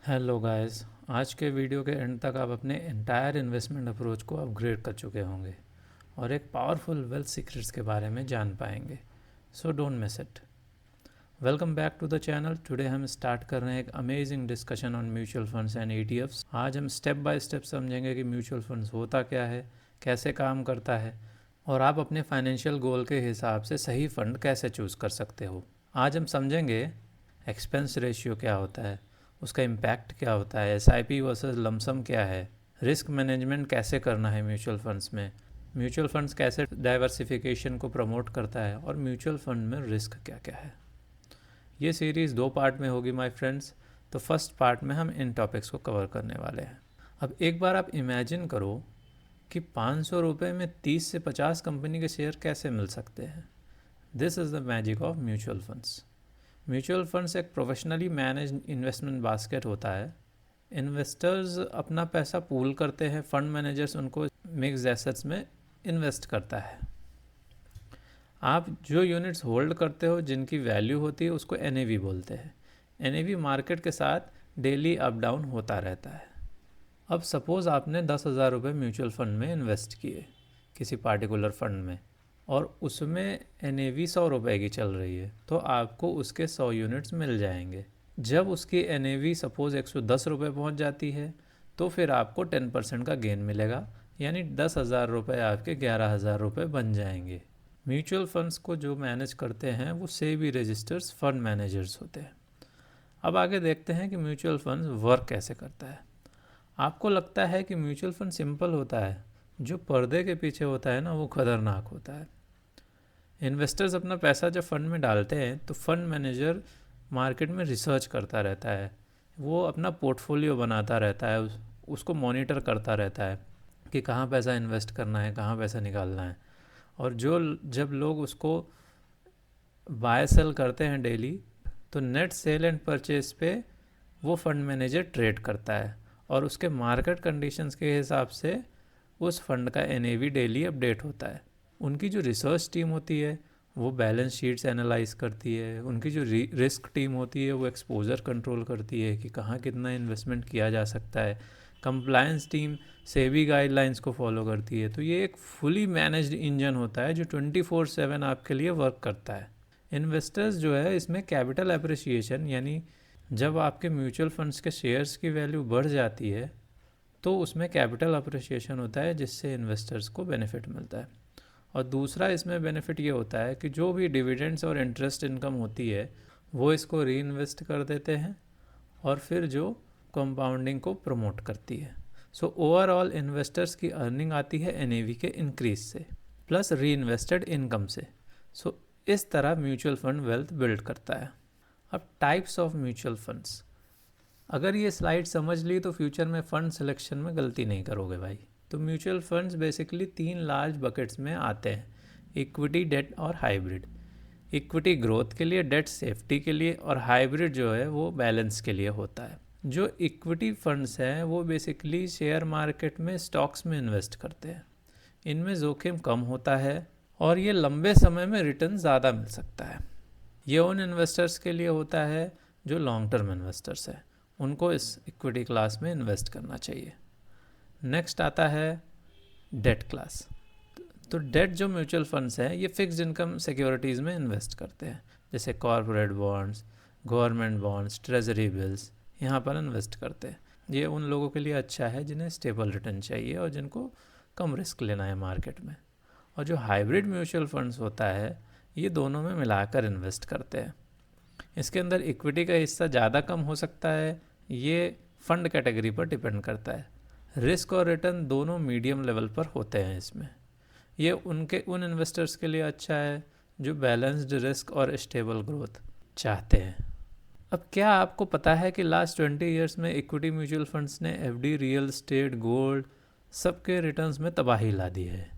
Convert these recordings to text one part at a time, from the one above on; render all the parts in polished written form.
Hello guys. आज के video के एंड तक आप अपने एंटायर इन्वेस्टमेंट अप्रोच को अपग्रेड कर चुके होंगे और एक पावरफुल वेल्थ सीक्रेट्स के बारे में जान पाएंगे। So don't miss it. Welcome back to the channel. Today हम स्टार्ट कर रहे हैं एक amazing discussion on mutual funds and ETFs. आज हम स्टेप बाय स्टेप समझेंगे कि म्यूचुअल फंड्स होता क्या है, कैसे काम करता है और आप अपने फाइनेंशियल गोल के हिसाब से सही फंड कैसे चूज़ कर सकते हो। आज हम समझेंगे एक्सपेंस रेशियो क्या होता है, उसका इम्पैक्ट क्या होता है, एसआईपी वर्सेस लमसम क्या है, रिस्क मैनेजमेंट कैसे करना है म्यूचुअल फंड्स में, म्यूचुअल फंड्स कैसे डाइवर्सिफिकेशन को प्रमोट करता है और म्यूचुअल फंड में रिस्क क्या क्या है। ये सीरीज़ 2 पार्ट में होगी माय फ्रेंड्स। तो फर्स्ट पार्ट में हम इन टॉपिक्स को कवर करने वाले हैं। अब एक बार आप इमेजिन करो कि 500 रुपये में 30 से 50 कंपनी के शेयर कैसे मिल सकते हैं। This is the magic of mutual funds. Mutual funds एक प्रोफेशनली मैनेज इन्वेस्टमेंट बास्केट होता है। इन्वेस्टर्स अपना पैसा पूल करते हैं, फंड मैनेजर्स उनको मिक्स्ड एसेट्स में इन्वेस्ट करता है। आप जो यूनिट्स होल्ड करते हो जिनकी वैल्यू होती है उसको एनएवी बोलते हैं। एनएवी मार्केट के साथ डेली अप डाउन होता रहता है। अब सपोज़ आपने 10,000 रुपये म्यूचुअल फंड में इन्वेस्ट किए किसी पार्टिकुलर फंड में और उसमें एनएवी 100 रुपये की चल रही है, तो आपको उसके 100 यूनिट्स मिल जाएंगे। जब उसकी एनएवी सपोज़ 110 रुपये पहुँच जाती है तो फिर आपको 10% का गेन मिलेगा, यानी 10,000 रुपये आपके 11,000 रुपये बन जाएंगे। म्यूचुअल फंड्स को जो मैनेज करते हैं वो सेबी रजिस्टर्स फंड मैनेजर्स होते हैं। अब आगे देखते हैं कि म्यूचुअल फंड्स वर्क कैसे करता है। आपको लगता है कि म्यूचुअल फंड सिंपल होता है, जो पर्दे के पीछे होता है ना वो खतरनाक होता है। इन्वेस्टर्स अपना पैसा जब फंड में डालते हैं तो फंड मैनेजर मार्केट में रिसर्च करता रहता है, वो अपना पोर्टफोलियो बनाता रहता है, उसको मॉनिटर करता रहता है कि कहाँ पैसा इन्वेस्ट करना है, कहाँ पैसा निकालना है। और जब लोग उसको बाय सेल करते हैं डेली, तो नेट सेल एंड परचेज पे वो फंड मैनेजर ट्रेड करता है और उसके मार्केट कंडीशंस के हिसाब से उस फंड का एनएवी डेली अपडेट होता है। उनकी जो रिसर्च टीम होती है वो बैलेंस शीट्स एनालाइज करती है, उनकी जो रिस्क टीम होती है वो एक्सपोजर कंट्रोल करती है कि कहाँ कितना इन्वेस्टमेंट किया जा सकता है, कंप्लायंस टीम सेबी गाइडलाइंस को फॉलो करती है। तो ये एक फुली मैनेज्ड इंजन होता है जो 24/7 आपके लिए वर्क करता है। इन्वेस्टर्स जो है इसमें कैपिटल अप्रिसिएशन, यानी जब आपके म्यूचुअल फंड्स के शेयर्स की वैल्यू बढ़ जाती है तो उसमें कैपिटल अप्रिसिएशन होता है जिससे इन्वेस्टर्स को बेनिफिट मिलता है। और दूसरा इसमें बेनिफिट ये होता है कि जो भी डिविडेंड्स और इंटरेस्ट इनकम होती है वो इसको री इन्वेस्ट कर देते हैं और फिर जो कंपाउंडिंग को प्रमोट करती है। सो ओवरऑल इन्वेस्टर्स की अर्निंग आती है एनएवी के इंक्रीज से प्लस री इन्वेस्टेड इनकम से। सो इस तरह म्यूचुअल फंड वेल्थ बिल्ड करता है। अब टाइप्स ऑफ म्यूचुअल फंड्स, अगर ये स्लाइड समझ ली तो फ्यूचर में फ़ंड सिलेक्शन में गलती नहीं करोगे भाई। तो mutual funds basically 3 large buckets में आते हैं, इक्विटी, डेट और हाइब्रिड। इक्विटी ग्रोथ के लिए, डेट सेफ्टी के लिए और हाइब्रिड जो है वो बैलेंस के लिए होता है। जो इक्विटी फंड्स हैं वो बेसिकली शेयर मार्केट में स्टॉक्स में इन्वेस्ट करते हैं। इनमें जोखिम कम होता है और ये लंबे समय में रिटर्न ज़्यादा मिल सकता है। ये उन इन्वेस्टर्स के लिए होता है जो लॉन्ग टर्म इन्वेस्टर्स हैं, उनको इस इक्विटी क्लास में इन्वेस्ट करना चाहिए। नेक्स्ट आता है डेट क्लास। तो डेट जो म्यूचुअल फंड्स हैं ये फिक्स्ड इनकम सिक्योरिटीज़ में इन्वेस्ट करते हैं, जैसे corporate bonds, government bonds, treasury bills, यहाँ पर इन्वेस्ट करते हैं। ये उन लोगों के लिए अच्छा है जिन्हें स्टेबल रिटर्न चाहिए और जिनको कम रिस्क लेना है मार्केट में। और जो हाइब्रिड म्यूचुअल फंड्स होता है ये दोनों में मिलाकर इन्वेस्ट करते हैं। इसके अंदर इक्विटी का हिस्सा ज़्यादा कम हो सकता है, ये फंड कैटेगरी पर डिपेंड करता है। रिस्क और रिटर्न दोनों मीडियम लेवल पर होते हैं इसमें। ये उन इन्वेस्टर्स के लिए अच्छा है जो बैलेंस्ड रिस्क और स्टेबल ग्रोथ चाहते हैं। अब क्या आपको पता है कि लास्ट 20 ईयर्स में इक्विटी म्यूचुअल फंड्स ने एफडी, रियल एस्टेट, गोल्ड सबके रिटर्न्स में तबाही ला दी है।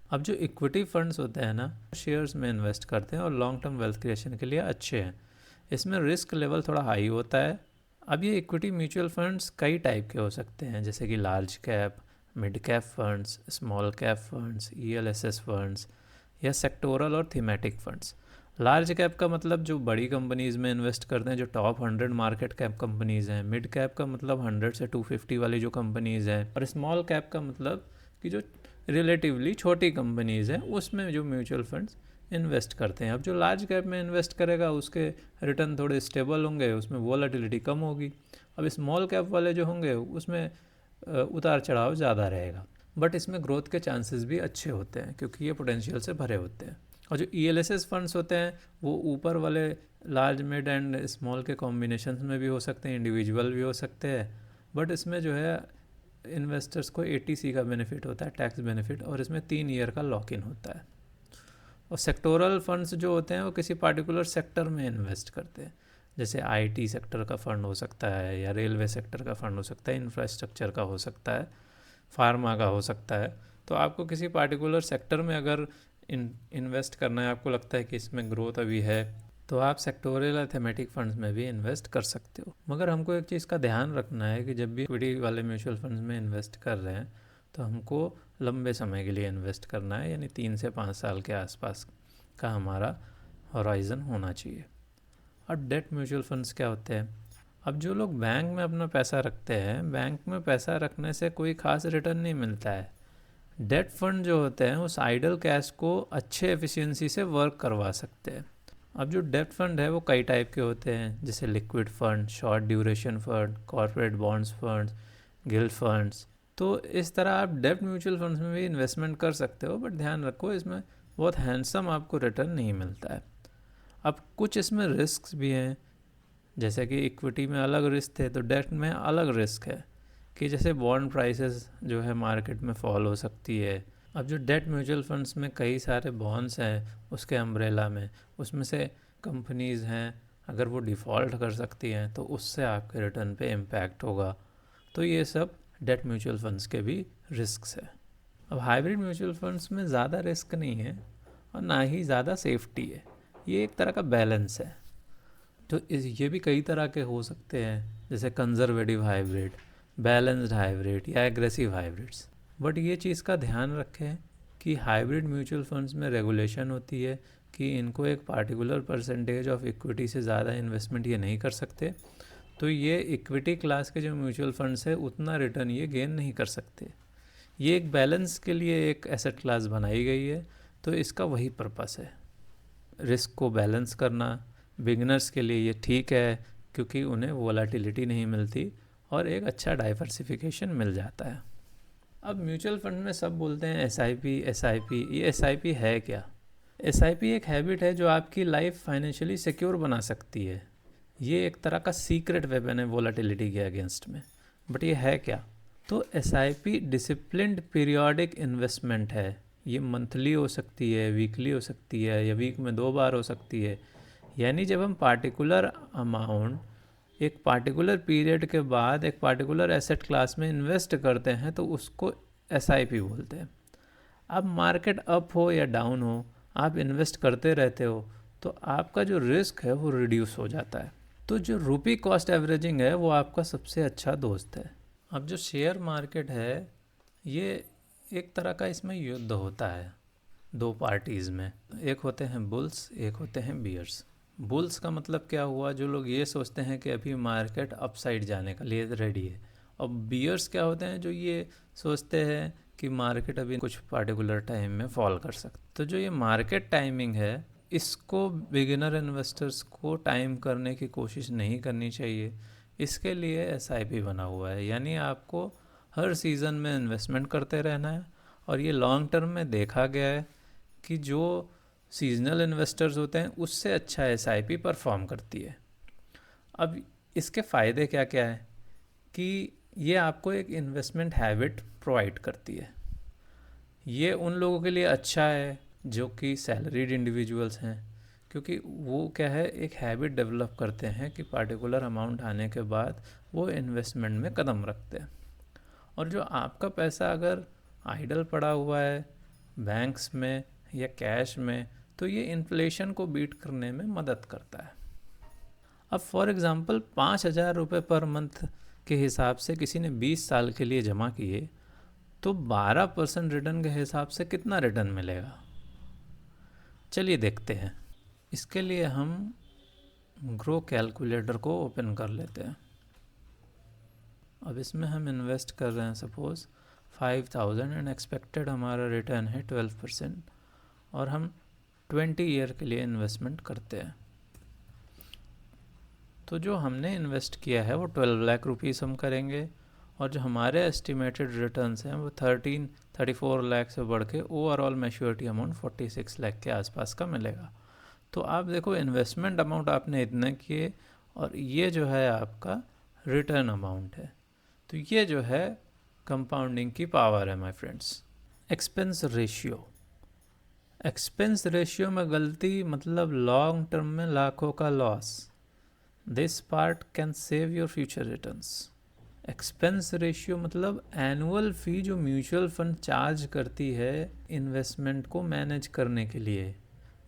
अब जो इक्विटी फंड्स होते हैं ना, शेयर्स में इन्वेस्ट करते हैं और लॉन्ग टर्म वेल्थ क्रिएशन के लिए अच्छे हैं। इसमें रिस्क लेवल थोड़ा हाई होता है। अब ये इक्विटी म्यूचुअल फंड्स कई टाइप के हो सकते हैं, जैसे कि large cap, mid cap funds, small cap funds, ELSS funds या सेक्टोरल और थीमेटिक फंड्स। लार्ज कैप का मतलब जो बड़ी कंपनीज़ में इन्वेस्ट करते हैं, जो टॉप 100 मार्केट कैप कंपनीज़ हैं। मिड कैप का मतलब 100 से 250 वाली जो कंपनीज़ हैं। और स्मॉल कैप का मतलब कि जो रिलेटिवली छोटी कंपनीज़ हैं उसमें जो म्यूचुअल फंड्स इन्वेस्ट करते हैं। अब जो लार्ज कैप में इन्वेस्ट करेगा उसके रिटर्न थोड़े स्टेबल होंगे, उसमें वॉलेटिलिटी कम होगी। अब स्मॉल कैप वाले जो होंगे उसमें उतार चढ़ाव ज़्यादा रहेगा, बट इसमें ग्रोथ के चांसेस भी अच्छे होते हैं क्योंकि ये पोटेंशियल से भरे होते हैं। और जो ELSS फंड्स होते हैं वो ऊपर वाले लार्ज मिड एंड स्मॉल के कॉम्बिनेशन में भी हो सकते हैं, इंडिविजुअल भी हो सकते हैं, बट इसमें जो है इन्वेस्टर्स को ATC का बेनिफिट होता है, टैक्स बेनिफिट, और इसमें 3 ईयर का लॉक इन होता है। और सेक्टोरल फंड्स जो होते हैं वो किसी पार्टिकुलर सेक्टर में इन्वेस्ट करते हैं, जैसे IT सेक्टर का फ़ंड हो सकता है, या रेलवे सेक्टर का फ़ंड हो सकता है, इंफ्रास्ट्रक्चर का हो सकता है, फार्मा का हो सकता है। तो आपको किसी पार्टिकुलर सेक्टर में अगर इन्वेस्ट करना है, आपको लगता है कि इसमें ग्रोथ अभी है, तो आप सेक्टोरियल या थेमेटिक फंड्स में भी इन्वेस्ट कर सकते हो। मगर हमको एक चीज़ का ध्यान रखना है कि जब भी इक्विटी वाले म्यूचुअल फंड्स में इन्वेस्ट कर रहे हैं तो हमको लंबे समय के लिए इन्वेस्ट करना है, यानी 3 से 5 साल के आसपास का हमारा हॉराइज़न होना चाहिए। अब डेट म्यूचुअल फंड्स क्या होते हैं? अब जो लोग बैंक में अपना पैसा रखते हैं, बैंक में पैसा रखने से कोई ख़ास रिटर्न नहीं मिलता है। डेट फंड जो होते हैं उस आइडल कैश को अच्छे एफिशिएंसी से वर्क करवा सकते हैं। अब जो डेट फंड है वो कई टाइप के होते हैं, जैसे liquid fund, short duration fund, corporate bonds funds, guild funds. तो इस तरह आप डेट म्यूचुअल फंड्स में भी इन्वेस्टमेंट कर सकते हो, बट ध्यान रखो इसमें बहुत हैंडसम आपको रिटर्न नहीं मिलता है। अब कुछ इसमें रिस्क भी हैं, जैसे कि इक्विटी में अलग रिस्क थे तो डेट में अलग रिस्क है, कि जैसे बॉन्ड प्राइसेस जो है मार्केट में फॉल हो सकती है। अब जो डेट म्यूचुअल फंड्स में कई सारे बॉन्ड्स हैं उसके अम्ब्रेला में, उसमें से कंपनीज़ हैं, अगर वो डिफ़ॉल्ट कर सकती हैं तो उससे आपके रिटर्न पे इम्पैक्ट होगा। तो ये सब डेट म्यूचुअल फंड्स के भी रिस्क्स है। अब हाइब्रिड म्यूचुअल फंड्स में ज़्यादा रिस्क नहीं है और ना ही ज़्यादा सेफ्टी है, ये एक तरह का बैलेंस है। तो ये भी कई तरह के हो सकते हैं, जैसे कंजर्वेटिव हाइब्रिड, बैलेंस्ड हाइब्रिड या एग्रेसिव हाइब्रिड्स। बट ये चीज़ का ध्यान रखें कि हाइब्रिड म्यूचुअल फंड्स में रेगुलेशन होती है कि इनको एक पार्टिकुलर परसेंटेज ऑफ इक्विटी से ज़्यादा इन्वेस्टमेंट ये नहीं कर सकते। तो ये इक्विटी क्लास के जो म्यूचुअल फंड्स है उतना रिटर्न ये गेन नहीं कर सकते। ये एक बैलेंस के लिए एक एसेट क्लास बनाई गई है, तो इसका वही पर्पस है, रिस्क को बैलेंस करना। बिगनर्स के लिए ये ठीक है क्योंकि उन्हें वोलाटिलिटी नहीं मिलती और एक अच्छा डाइवर्सिफिकेशन मिल जाता है। अब म्यूचुअल फंड में सब बोलते हैं SIP। ये SIP है क्या? SIP एक हैबिट है जो आपकी लाइफ फाइनेंशियली सिक्योर बना सकती है। ये एक तरह का सीक्रेट वेपन है वोलाटिलिटी के अगेंस्ट में। बट ये है क्या? तो SIP डिसिप्लिन्ड पीरियोडिक इन्वेस्टमेंट है। ये मंथली हो सकती है, वीकली हो सकती है, या वीक में 2 बार हो सकती है। यानी जब हम पार्टिकुलर अमाउंट एक पार्टिकुलर पीरियड के बाद एक पार्टिकुलर एसेट क्लास में इन्वेस्ट करते हैं तो उसको SIP बोलते हैं। अब मार्केट अप हो या डाउन हो, आप इन्वेस्ट करते रहते हो तो आपका जो रिस्क है वो रिड्यूस हो जाता है। तो जो रुपी कॉस्ट एवरेजिंग है वो आपका सबसे अच्छा दोस्त है। अब जो शेयर मार्केट है ये एक तरह का इसमें युद्ध होता है 2 पार्टीज़ में। एक होते हैं बुल्स, एक होते हैं बियर्स। बुल्स का मतलब क्या हुआ? जो लोग ये सोचते हैं कि अभी मार्केट अपसाइड जाने के लिए रेडी है। और बियर्स क्या होते हैं? जो ये सोचते हैं कि मार्केट अभी कुछ पार्टिकुलर टाइम में फॉल कर सकता। तो जो ये मार्केट टाइमिंग है इसको बिगिनर इन्वेस्टर्स को टाइम करने की कोशिश नहीं करनी चाहिए। इसके लिए SIP बना हुआ है, यानी आपको हर सीज़न में इन्वेस्टमेंट करते रहना है। और ये लॉन्ग टर्म में देखा गया है कि जो सीजनल इन्वेस्टर्स होते हैं उससे अच्छा SIP परफॉर्म करती है। अब इसके फ़ायदे क्या क्या हैं कि ये आपको एक इन्वेस्टमेंट हैबिट प्रोवाइड करती है। ये उन लोगों के लिए अच्छा है जो कि सैलरीड इंडिविजुअल्स हैं, क्योंकि वो क्या है एक हैबिट डेवलप करते हैं कि पार्टिकुलर अमाउंट आने के बाद वो इन्वेस्टमेंट में कदम रखते हैं। और जो आपका पैसा अगर आइडल पड़ा हुआ है बैंक्स में या कैश में, तो ये इन्फ्लेशन को बीट करने में मदद करता है। अब फॉर एग्ज़ाम्पल 5,000 रुपये पर मंथ के हिसाब से किसी ने 20 साल के लिए जमा किए तो 12% रिटर्न के हिसाब से कितना रिटर्न मिलेगा? चलिए देखते हैं। इसके लिए हम ग्रो कैलकुलेटर को ओपन कर लेते हैं। अब इसमें हम इन्वेस्ट कर रहे हैं सपोज़ 5000 एंड एक्सपेक्टेड हमारा रिटर्न है 12% और हम 20 ईयर के लिए इन्वेस्टमेंट करते हैं। तो जो हमने इन्वेस्ट किया है वो 12 लाख रुपीज़ हम करेंगे और जो हमारे एस्टिमेटेड रिटर्न्स हैं वो 34 लाख से बढ़ के ओवरऑल मैच्योरिटी अमाउंट 46 लाख के आसपास का मिलेगा। तो आप देखो इन्वेस्टमेंट अमाउंट आपने इतने किए और ये जो है आपका रिटर्न अमाउंट है। तो ये जो है कंपाउंडिंग की पावर है माय फ्रेंड्स। एक्सपेंस रेशियो में गलती मतलब लॉन्ग टर्म में लाखों का loss. This part can save your future returns. Expense ratio मतलब एनुअल फ़ी जो म्यूचुअल फंड चार्ज करती है इन्वेस्टमेंट को मैनेज करने के लिए।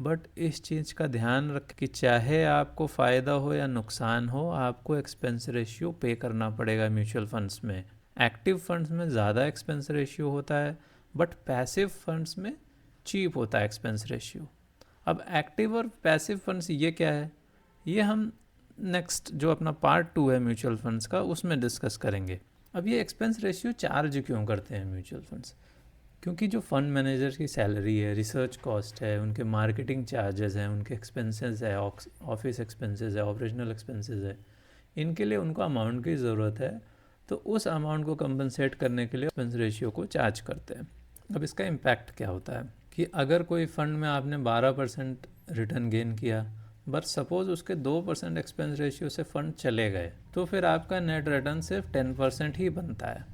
बट इस चीज़ का ध्यान रख कि चाहे आपको फ़ायदा हो या नुकसान हो, आपको एक्सपेंस रेशियो पे करना पड़ेगा म्यूचुअल फंड्स में। एक्टिव फंड्स में ज़्यादा एक्सपेंस रेशियो होता है बट पैसिव फंड्स में चीप होता है एक्सपेंस रेशियो। अब एक्टिव और पैसिव फंड्स ये क्या है, ये हम नेक्स्ट जो अपना पार्ट 2 है म्यूचुअल फंड्स का उसमें डिस्कस करेंगे। अब ये एक्सपेंस रेशियो चार्ज क्यों करते हैं म्यूचुअल फंड्स? क्योंकि जो फंड मैनेजर की सैलरी है, रिसर्च कॉस्ट है, उनके मार्केटिंग चार्जेस हैं, उनके एक्सपेंसेस है, ऑफिस एक्सपेंसेस है, ऑपरेशनल एक्सपेंसेस है, इनके लिए उनको अमाउंट की ज़रूरत है। तो उस अमाउंट को कंपनसेट करने के लिए एक्सपेंस रेशियो को चार्ज करते हैं। अब इसका इम्पैक्ट क्या होता है कि अगर कोई फंड में आपने 12% रिटर्न गेन किया बट सपोज़ उसके 2% एक्सपेंस रेशियो से फंड चले गए तो फिर आपका नेट रिटर्न सिर्फ 10% ही बनता है।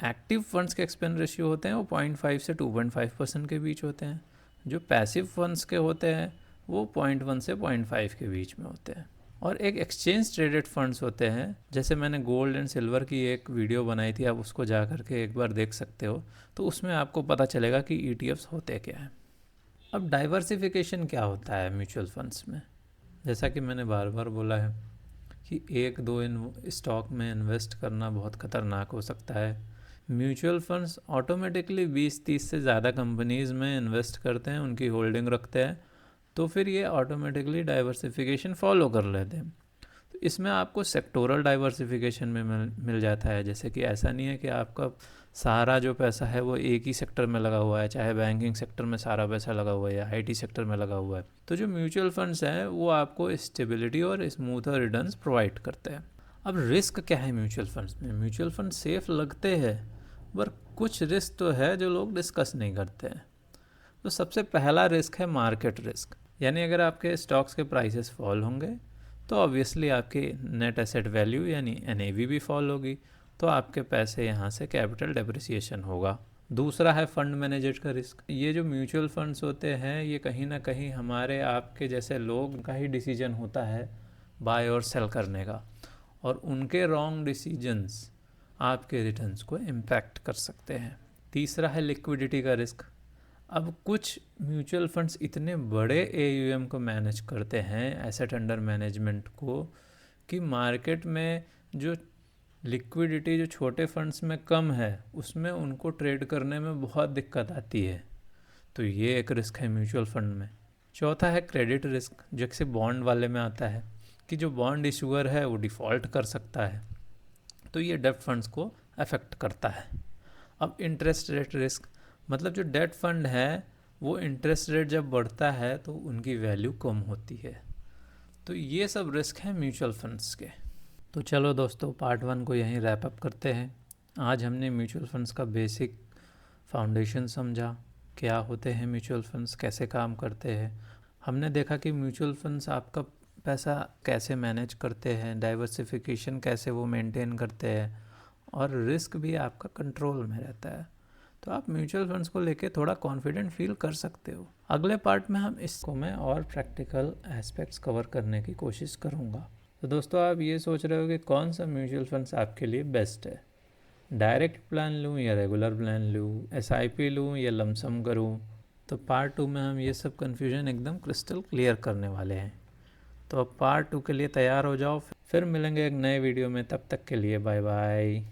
एक्टिव फंड्स के एक्सपेंस रेशियो होते हैं वो 0.5 से 2.5% के बीच होते हैं। जो पैसिव फंड्स के होते हैं वो 0.1 से 0.5 के बीच में होते हैं। और एक एक्सचेंज ट्रेडेड फंड्स होते हैं, जैसे मैंने गोल्ड एंड सिल्वर की एक वीडियो बनाई थी, आप उसको जा करके एक बार देख सकते हो, तो उसमें आपको पता चलेगा कि ETFs होते क्या हैं। अब डाइवर्सिफिकेशन क्या होता है म्यूचुअल फंड्स में? जैसा कि मैंने बार बार बोला है कि एक दो स्टॉक में इन्वेस्ट करना बहुत ख़तरनाक हो सकता है। म्यूचुअल फंड्स ऑटोमेटिकली 20-30 से ज़्यादा कंपनीज़ में इन्वेस्ट करते हैं, उनकी होल्डिंग रखते हैं, तो फिर ये ऑटोमेटिकली डाइवर्सिफिकेशन फॉलो कर लेते हैं। तो इसमें आपको सेक्टोरल डाइवर्सिफिकेशन में मिल जाता है। जैसे कि ऐसा नहीं है कि आपका सारा जो पैसा है वो एक ही सेक्टर में लगा हुआ है, चाहे बैंकिंग सेक्टर में सारा पैसा लगा हुआ है या IT सेक्टर में लगा हुआ है। तो जो म्यूचुअल फंड्स हैं वो आपको स्टेबिलिटी और स्मूथर रिटर्न्स प्रोवाइड करते हैं। अब रिस्क क्या है म्यूचुअल फंड्स में? म्यूचुअल फंड सेफ लगते हैं पर कुछ रिस्क तो है जो लोग डिस्कस नहीं करते हैं। तो सबसे पहला रिस्क है मार्केट रिस्क, यानी अगर आपके स्टॉक्स के प्राइसेस फॉल होंगे तो ऑब्वियसली आपकी नेट एसेट वैल्यू यानी NAV भी फॉल होगी, तो आपके पैसे यहाँ से कैपिटल डेप्रिसिएशन होगा। दूसरा है फंड मैनेजर का रिस्क। ये जो म्यूचुअल फंड्स होते हैं ये कहीं ना कहीं हमारे आपके जैसे लोग का ही डिसीजन होता है बाय और सेल करने का, और उनके रॉन्ग डिसीजंस आपके रिटर्न्स को इम्पैक्ट कर सकते हैं। तीसरा है लिक्विडिटी का रिस्क। अब कुछ म्यूचुअल फंड्स इतने बड़े AUM को मैनेज करते हैं, एसेट अंडर मैनेजमेंट को, कि मार्केट में जो लिक्विडिटी जो छोटे फंड्स में कम है उसमें उनको ट्रेड करने में बहुत दिक्कत आती है। तो ये एक रिस्क है म्यूचुअल फंड में। चौथा है क्रेडिट रिस्क, जो कि बॉन्ड वाले में आता है कि जो बॉन्ड इशूअर है वो डिफ़ॉल्ट कर सकता है, तो ये डेब्ट फंड्स को अफेक्ट करता है। अब इंटरेस्ट रेट रिस्क, मतलब जो डेट फंड है वो इंटरेस्ट रेट जब बढ़ता है तो उनकी वैल्यू कम होती है। तो ये सब रिस्क हैं म्यूचुअल फंड्स के। तो चलो दोस्तों, पार्ट 1 को यहीं रैप अप करते हैं। आज हमने म्यूचुअल फंड्स का बेसिक फाउंडेशन समझा, क्या होते हैं म्यूचुअल फंड्स, कैसे काम करते हैं। हमने देखा कि म्यूचुअल फंड्स आपका पैसा कैसे मैनेज करते हैं, डाइवर्सिफिकेशन कैसे वो मेंटेन करते हैं, और रिस्क भी आपका कंट्रोल में रहता है। तो आप म्यूचुअल फंड्स को लेके थोड़ा कॉन्फिडेंट फील कर सकते हो। अगले पार्ट में हम इसको मैं और प्रैक्टिकल एस्पेक्ट्स कवर करने की कोशिश करूँगा। तो दोस्तों, आप ये सोच रहे हो कि कौन सा म्यूचुअल फंड्स आपके लिए बेस्ट है, डायरेक्ट प्लान लूँ या रेगुलर प्लान लूँ, SIP लूँ या लमसम करूँ? तो पार्ट 2 में हम ये सब कन्फ्यूजन एकदम क्रिस्टल क्लियर करने वाले हैं। तो अब पार्ट 2 के लिए तैयार हो जाओ, फिर मिलेंगे एक नए वीडियो में। तब तक के लिए बाय बाय।